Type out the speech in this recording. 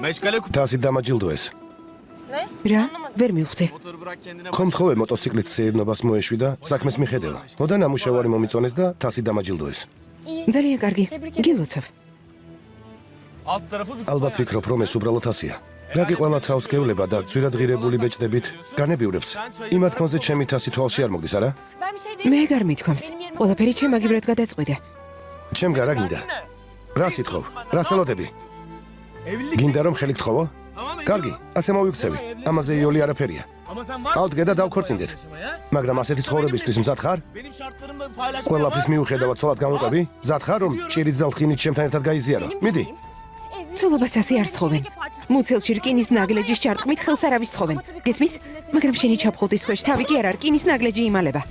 თასი დამაჯილდოეს. რა? ვერ მივხვდი. ხომ თხოვე მოტოციკლით სეირნობას მოეშვი და საქმეს მიხედევა. ხოდა ნამუშევარი მომიწონეს და თასი დამაჯილდოეს. ძალიან კარგი. გილოცავ. ალბათ ფიქრობ, რომ ეს უბრალოდ თასია. რაკი ყველა თავს გევლება და ძვირადღირებული ბეჭდებით განებივრებს. იმათ კონზე ჩემი თასი თვალში არ მოგდის, არა? მე გარ მithქვამს. ყველაფერი ჩემაგივრად გადაწყვიტე. ჩემ გარა გინდა. რა სიტყობ? რა სალოდები? გინდა რომ ხელი გთხოვო? კარგი, ასე მოვიქცევი. ამაზე იოლი არაფერია. ავდგე და დავქორწინდეთ. მაგრამ ასეთი ცხოვრებისთვის მზად ხარ? ყველაფრის მიუხედავად ცოლად გამოვყები? მზად ხარ რომ ჭირიც და ლხინით ჩემთან ერთად გაიზიარო? მიდი. ცოლობას ასე არ სთხოვენ. მუცელში რკინის ნაგლეჯის ჩარტყმით ხელს არავის თხოვენ. გესმის? მაგრამ შენი ჩაფხუტის ქვეშ თავი კი არ რკინის ნაგლეჯი იმალება.